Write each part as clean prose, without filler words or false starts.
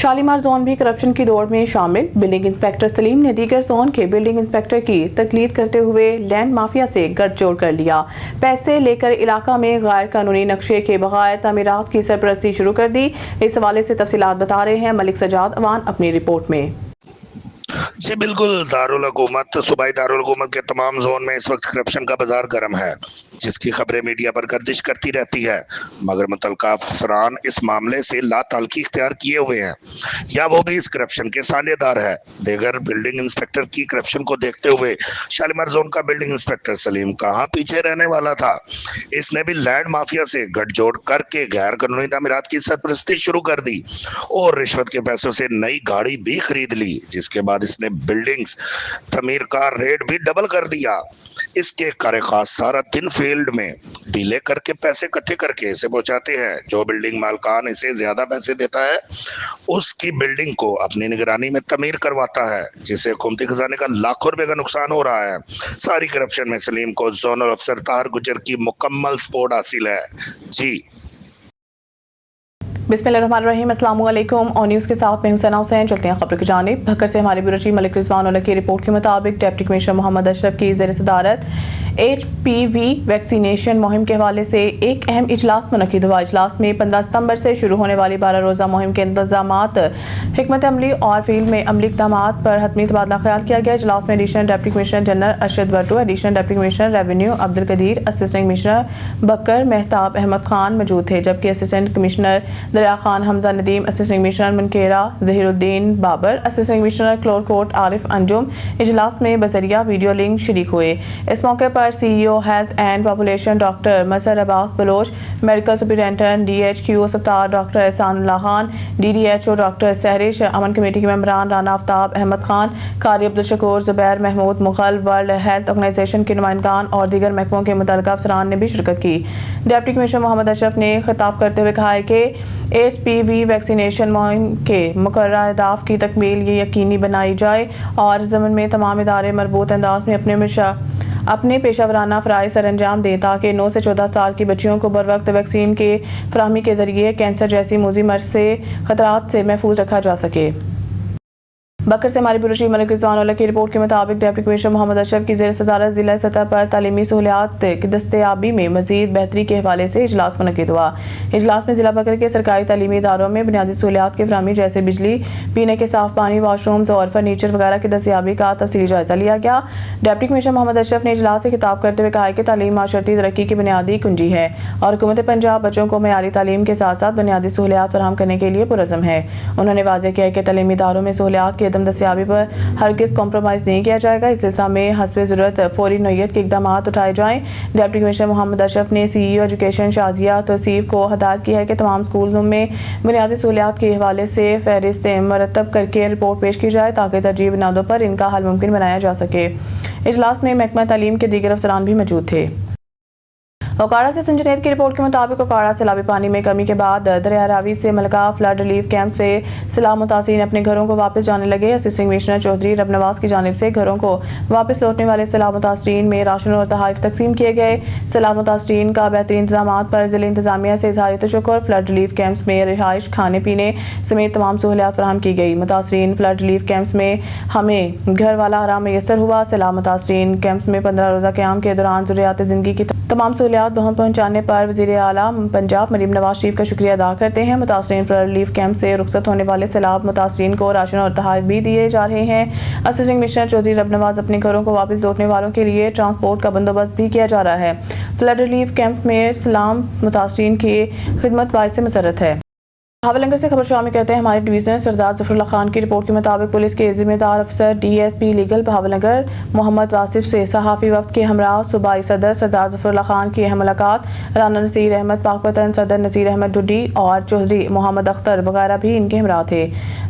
Shalimar zone بھی corruption کی دوڑ میں شامل۔ بلڈنگ انسپیکٹر سلیم نے دیگر زون کے بلڈنگ انسپیکٹر کی تقلید کرتے ہوئے لینڈ مافیا سے گٹھ جوڑ کر لیا۔ پیسے لے کر علاقہ میں غیر قانونی نقشے کے بغیر تعمیرات کی سرپرستی شروع کر دی۔ اس حوالے سے تفصیلات بتا رہے ہیں ملک سجاد اوان اپنی رپورٹ میں۔ جی بالکل، دارالحکومت صوبائی دارالحکومت کے تمام زون میں اس وقت کرپشن کا بازار گرم ہے، جس کی خبریں میڈیا پر گردش کرتی رہتی ہے، مگر متعلقہ افسران اس معاملے سے لا تعلقی اختیار کیے ہوئے ہیں یا وہ بھی اس کرپشن کے سانحے دار ہے۔ دیگر بلڈنگ انسپیکٹر کی کرپشن کو دیکھتے ہوئے شالیمار زون کا بلڈنگ انسپیکٹر سلیم کہاں پیچھے رہنے والا تھا۔ اس نے بھی لینڈ مافیا سے گٹھ جوڑ کر کے غیر قانونی تعمیرات کی سرپرستی شروع کر دی اور رشوت کے پیسوں سے نئی گاڑی بھی خرید لی، جس کے بعد اس نے بلڈنگز تعمیر کا ریٹ بھی ڈبل کر دیا۔ اس کے کار خاص سارا دن فیلڈ میں ڈیلے کر کے پیسے اکٹھے کر کے اسے پہنچاتے ہیں۔ جو بلڈنگ مالکان اسے زیادہ پیسے دیتا ہے اس کی بلڈنگ کو اپنی نگرانی میں تعمیر کرواتا ہے، جسے حکومتی خزانے کا لاکھوں روپے کا نقصان ہو رہا ہے۔ ساری کرپشن میں سلیم کو زونل افسر طاہر گجر کی مکمل سپورٹ حاصل ہے۔ جی بسم اللہ الرحمن الرحیم، السلام علیکم۔ اور نیوز کے ساتھ میں ہوں ثنا حسین۔ چلتے ہیں خبر کی جانب۔ بھکر سے ہمارے بیورو چیف ملک رضوان اللہ کی رپورٹ کے مطابق ڈپٹی کمشنر محمد اشرف کی زیر صدارت HPV ویکسینیشن مہم کے حوالے سے ایک اہم اجلاس منعقد ہوا۔ اجلاس میں 15 ستمبر سے شروع ہونے والی 12 روزہ مہم کے انتظامات، حکمت عملی اور فیلڈ میں عملی اقدامات پر حتمی تبادلہ خیال کیا گیا۔ اجلاس میں additional deputy commissioner general Arshad Wattoo, additional deputy commissioner revenue Abdul Qadeer, assistant commissioner Bhakkar Mehtab Ahmed Khan موجود تھے، جبکہ assistant commissioner Darya Khan Hamza Nadeem, assistant commissioner Mankera Zaheer Uddin Babar, assistant commissioner Kalurkot Arif Anjum اجلاس میں بذریعہ ویڈیو لنک شریک ہوئے۔ اس موقع پر CEO health and population doctor Mazhar Abbas Baloch, medical superintendent DHQ اسپتال doctor Ehsan Ullah Khan, DDHO doctor Sehrish, امن کمیٹی کے ممبران Rana Aftab Ahmed Khan, Qari Abdul Shakoor, Zubair Mahmood Mughal, world health organization کے نمائندگان اور دیگر محکموں کے متعلقہ افسران نے بھی شرکت کی۔ ڈپٹی کمشنر محمد اشرف نے خطاب کرتے ہوئے کہا کہ HPV ویکسینیشن مہم کے مقررہ اہداف کی تکمیل یہ یقینی بنائی جائے اور ضمن میں تمام ادارے مربوط انداز میں اپنے پیشہ ورانہ فرائض سر انجام دیں تاکہ 9 سے 14 سال کی بچیوں کو بروقت ویکسین کے فراہمی کے ذریعے کینسر جیسی موذی مرض سے خطرات سے محفوظ رکھا جا سکے۔ بکر سے ہمارے بیورو چیف ملک رضوان اللہ کی رپورٹ کے مطابق ڈپٹی کمشنر محمد اشرف کی زیر صدارت ضلع سطح پر تعلیمی سہولیات کی دستیابی میں مزید بہتری کے حوالے سے اجلاس منعقد ہوا۔ اجلاس میں ضلع بکر کے سرکاری تعلیمی اداروں میں بنیادی سہولیات کی فراہمی جیسے بجلی، پینے کے صاف پانی، واش رومز اور فرنیچر وغیرہ کی دستیابی کا تفصیلی جائزہ لیا گیا۔ ڈپٹی کمشنر محمد اشرف نے اجلاس سے خطاب کرتے ہوئے کہا کہ تعلیم معاشرتی ترقی کی بنیادی کنجی ہے اور حکومت پنجاب بچوں کو معیاری تعلیم کے ساتھ ساتھ بنیادی سہولیات فراہم کرنے کے لیے پرعزم ہے۔ انہوں نے واضح کیا کہ تعلیمی اداروں میں سہولیات کی عدم دستیابی پر ہرگز کمپرومائز نہیں کیا جائے گا۔ اس سلسلہ میں حسب ضرورت فوری نوعیت کے اقدامات اٹھائے جائیں۔ ڈپٹی کمشنر محمد اشرف نے CEO ایجوکیشن شازیہ توصیف کو ہدایت کی ہے کہ تمام اسکولوں میں بنیادی سہولیات کے حوالے سے فہرست مرتب کر کے رپورٹ پیش کی جائے تاکہ ترجیحی بنیادوں پر ان کا حل ممکن بنایا جا سکے۔ اجلاس میں محکمہ تعلیم کے دیگر افسران بھی موجود تھے۔ اوکاڑہ سے سنجو نیت کی رپورٹ کے مطابق اوکاڑہ سیلابی پانی میں کمی کے بعد دریا راوی سے ملکہ فلڈ ریلیف کیمپ سے سیلاب متاثرین اپنے گھروں کو واپس جانے لگے۔ اسسٹنٹ کمشنر چودھری رب نواز کی جانب سے گھروں کو واپس لوٹنے والے سیلاب متاثرین میں راشن اور تحائف تقسیم کیے گئے۔ سیلاب متاثرین کا بہترین انتظامات پر ضلع انتظامیہ سے اظہار تشکر۔ فلڈ ریلیف کیمپس میں رہائش، کھانے پینے سمیت تمام سہولیات فراہم کی گئی۔ متاثرین فلڈ ریلیف کیمپس میں ہمیں گھر والا آرام میسر ہوا۔ سیلاب متاثرین کیمپس میں 15 روزہ قیام کے دوران ضروریات زندگی کی تمام سہولیات بہم پہنچانے پر وزیر اعلیٰ پنجاب مریم نواز شریف کا شکریہ ادا کرتے ہیں۔ متاثرین فلڈ ریلیف کیمپ سے رخصت ہونے والے سیلاب متاثرین کو راشن اور تحائف بھی دیے جا رہے ہیں۔ اسسٹنٹ کمشنر چودھری رب نواز اپنے گھروں کو واپس لوٹنے والوں کے لیے ٹرانسپورٹ کا بندوبست بھی کیا جا رہا ہے۔ فلڈ ریلیف کیمپ میں سلام متاثرین کی خدمت باعث مسرت ہے۔ بہاول نگر سے خبر شامل کرتے ہیں ہمارے ڈویژنر سردار ظفر اللہ خان کی رپورٹ کے مطابق پولیس کے ذمہ دار افسر DSP لیگل بہاول نگر محمد واصف سے صحافی وفد کے ہمراہ صوبائی صدر سردار ظفر اللہ خان کی اہم ملاقات۔ رانا نصیر احمد پاک وطن، صدر نصیر احمد ڈڈی اور چودھری محمد اختر وغیرہ بھی ان کے ہمراہ تھے۔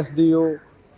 SDO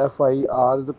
FIRs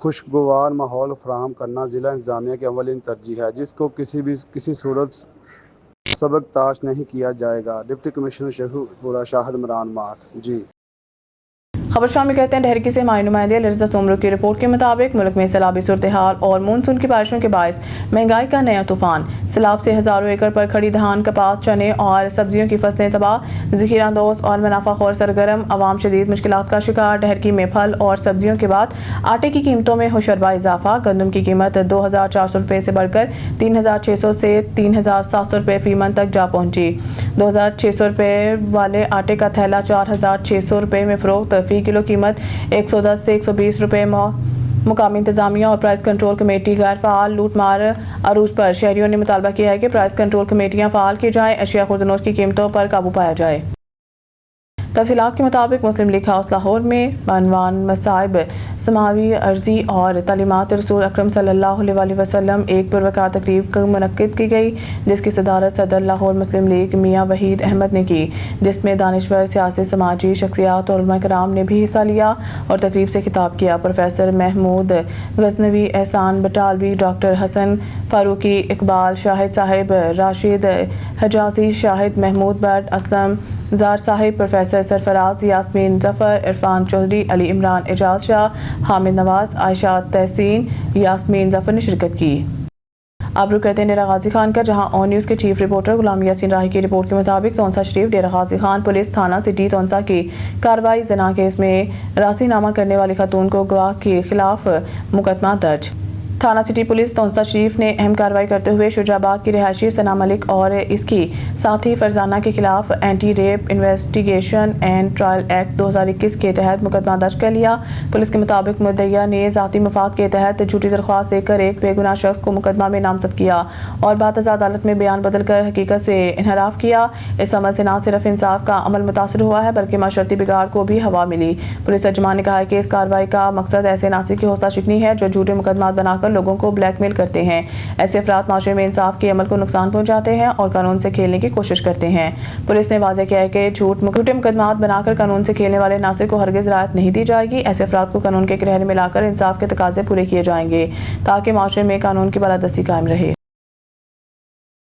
خوشگوار ماحول فراہم کرنا ضلع انتظامیہ کی اولین ترجیح ہے، جس کو کسی صورت سبق تاش نہیں کیا جائے گا۔ ڈپٹی کمشنر شیخ پورہ شاہد عمران مات خبر شامی کہتے ہیں ڈھرکی سے ہماری نمائندے الرزا سومرو کی رپورٹ کے مطابق ملک میں سیلابی صورتحال اور مونسون کی بارشوں کے باعث مہنگائی کا نیا طوفان، سیلاب سے ہزاروں ایکڑ پر کھڑی دھان، کپاس، چنے اور سبزیوں کی فصلیں تباہ، ذخیرہ اندوز اور منافع خور سرگرم، عوام شدید مشکلات کا شکار۔ ڈھرکی میں پھل اور سبزیوں کے بعد آٹے کی قیمتوں میں ہوشربا اضافہ، گندم کی قیمت 2400 روپے سے بڑھ کر 3600 سے 3700 روپے فی من تک جا پہنچی۔ 2600 روپے والے آٹے کا تھیلا 4600 روپے میں فروخت، فی کلو قیمت 110 سے 120 روپے۔ مقامی انتظامیہ اور پرائس کنٹرول کمیٹی غیر فعال، لوٹ مار عروج پر شہریوں نے مطالبہ کیا ہے کہ پرائس کنٹرول کمیٹیاں فعال کی جائیں، اشیاء خوردنوش کی قیمتوں پر قابو پایا جائے۔ تفصیلات کے مطابق مسلم لیگ ہاؤس لاہور میں بعنوان مصائب سماوی عرضی اور تعلیمات رسول اکرم صلی اللہ علیہ وسلم ایک پروقار تقریب منعقد کی گئی، جس کی صدارت صدر لاہور مسلم لیگ میاں وحید احمد نے کی، جس میں دانشور، سیاسی، سماجی شخصیات اور علماء کرام نے بھی حصہ لیا اور تقریب سے خطاب کیا۔ پروفیسر محمود غزنوی، احسان بٹالوی، ڈاکٹر حسن فاروقی، اقبال شاہد صاحب، راشد حجازی، شاہد محمود بٹ، اسلم زار صاحب، پروفیسر سرفراز، یاسمین ظفر، عرفان چودھری، علی عمران، اعجاز شاہ، حامد نواز، عائشہ تحسین، یاسمین ظفر نے شرکت کی۔ آبرو کرتے ہیں ڈیرہ غازی خان کا، جہاں آن نیوز کے چیف رپورٹر غلام یاسین راہی کی رپورٹ کے مطابق تونسا شریف ڈیرہ غازی خان پولیس تھانہ سٹی تونسا کی کارروائی، زنا کیس میں راسی نامہ کرنے والی خاتون کو گواہ کے خلاف مقدمہ درج۔ تھانہ سٹی پولیس تونسا شریف نے اہم کارروائی کرتے ہوئے شجاع آباد کی رہائشی ثنا ملک اور اس کی ساتھی فرزانہ کے خلاف anti rape investigation and trial act 2021 کے تحت مقدمہ درج کر لیا۔ پولیس کے مطابق مدعیہ نے ذاتی مفاد کے تحت جھوٹی درخواست دے کر ایک بے گناہ شخص کو مقدمہ میں نامزد کیا اور بعد ازاں عدالت میں بیان بدل کر حقیقت سے انحراف کیا۔ اس عمل سے نہ صرف انصاف کا عمل متاثر ہوا ہے بلکہ معاشرتی بگاڑ کو بھی ہوا ملی۔ پولیس ترجمان نے کہا کہ اس کارروائی کا مقصد ایسے ناصر کی حوصلہ شکنی ہے جو جھوٹے مقدمات بنا کر لوگوں کو بلیک میل کرتے ہیں۔ ایسے افراد معاشرے میں انصاف کے عمل کو نقصان پہنچاتے ہیں اور قانون سے کھیلنے کی کوشش کرتے ہیں۔ پولیس نے واضح کیا ہے کہ جھوٹے مقدمات بنا کر قانون سے کھیلنے والے ناصر کو ہرگز رعایت نہیں دی جائے گی۔ ایسے افراد کو قانون کے گرہنے میں لا کر انصاف کے تقاضے پورے کیے جائیں گے تاکہ معاشرے میں قانون کی بالادستی قائم رہے۔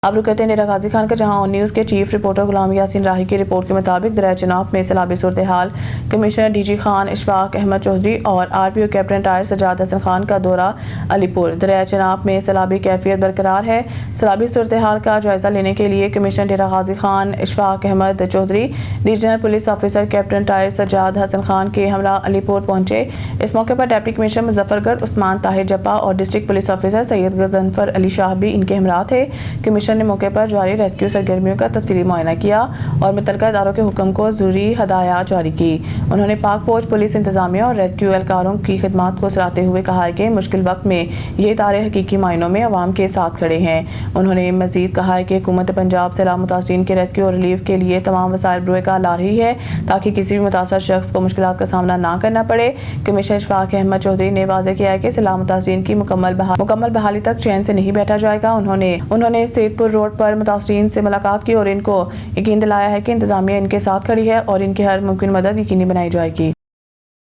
آبرو کرتے ہیں ڈیرہ غازی خان کا، جہاں آن نیوز کے چیف رپورٹر غلام یاسین راہی کی رپورٹ کے مطابق دریائے چناب میں سیلابی صورتحال، commissioner D G Khan Ashfaq Ahmed Chaudhry اور آر پی او کیپٹن ٹائر سجاد حسن خان کا دورہ علی پور۔ دریائے چناب میں سیلابی کیفیت برقرار ہے۔ سیلابی صورتحال کا جائزہ لینے کے لیے commissioner Dera Ghazi Khan Ashfaq Ahmed Chaudhry, regional police officer captain ٹائر سجاد حسن خان کے ہمراہ علی پور پہنچے۔ اس موقع پر ڈپٹی کمشنر مظفر گڑھ عثمان طاہر جپا اور ڈسٹرکٹ پولیس آفیسر سید غضنفر علی شاہ بھی ان کے ہمراہ تھے۔ کمشنر نے موقع پر جاری ریسکیو سرگرمیوں کا تفصیلی معائنہ کیا اور متعلقہ اداروں کے حکم کو ضروری ہدایات جاری کی۔ انہوں نے پاک فوج، پولیس انتظامیہ اور ریسکیو اہلکاروں کی خدمات کو سراہتے ہوئے کہا کہ مشکل وقت میں یہ ادارے حقیقی معنوں میں عوام کے ساتھ کھڑے ہیں۔ انہوں نے مزید کہا کہ حکومت پنجاب سیلاب متاثرین کے ریسکیو اور ریلیف کے لیے تمام وسائل بروئے کار لا رہی ہے تاکہ کسی بھی متاثر شخص کو مشکلات کا سامنا نہ کرنا پڑے۔ کمشنر اشفاق احمد چودھری نے واضح کیا کہ سیلاب متاثرین کی مکمل بحالی تک چین سے نہیں بیٹھا جائے گا۔ انہوں نے سید پور روڈ پر متاثرین سے ملاقات کی اور ان کو یقین دلایا ہے کہ انتظامیہ ان کے ساتھ کھڑی ہے اور ان کی ہر ممکن مدد یقینی بنائی جائے گی۔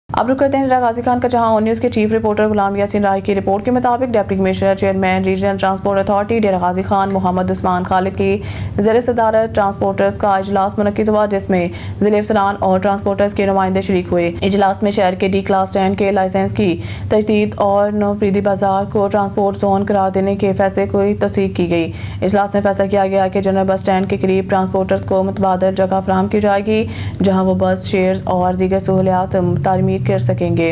اب رک کرتے ہیں ڈیرہ غازی خان کا، جہاں آن نیوز کے چیف رپورٹر غلام یاسین راہی کی رپورٹ کے مطابق deputy commissioner chairman regional transport authority Dera Ghazi Khan Muhammad Usman Khalid کی زیر صدارت ٹرانسپورٹرز کا اجلاس منعقد ہوا، جس میں ضلع افسران اور ٹرانسپورٹرز کے نمائندے شریک ہوئے۔ اجلاس میں شہر کے ڈی کلاس 10 کے لائسنس کی تجدید اور نوپریدی بازار کو ٹرانسپورٹ زون قرار دینے کے فیصلے کو تصدیق کی گئی۔ اجلاس میں فیصلہ کیا گیا کہ جنرل بس اسٹینڈ کے قریب ٹرانسپورٹرز کو متبادل جگہ فراہم کی جائے گی جہاں وہ بس شیئرز اور دیگر سہولیات تعمیر کر سکیں گے۔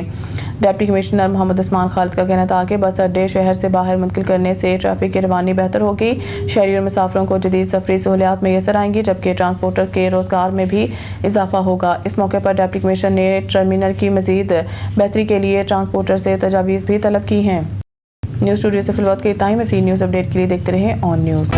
ڈپٹی کمشنر محمد عثمان خالد کا کہنا تھا کہ بس اڈے شہر سے باہر منتقل کرنے سے ٹریفک کی روانی بہتر ہوگی، شہری اور مسافروں کو جدید سفری سہولیات میسر آئیں گی، جبکہ ٹرانسپورٹرز کے روزگار میں بھی اضافہ ہوگا۔ اس موقع پر ڈپٹی کمشنر نے ٹرمینل کی مزید بہتری کے لیے ٹرانسپورٹر سے تجاویز بھی طلب کی ہیں۔ نیوز اسٹوڈیو سے فی الوقت کے اتنا ہی۔ مزید نیوز اپڈیٹ کے لیے دیکھتے رہیں آن نیوز۔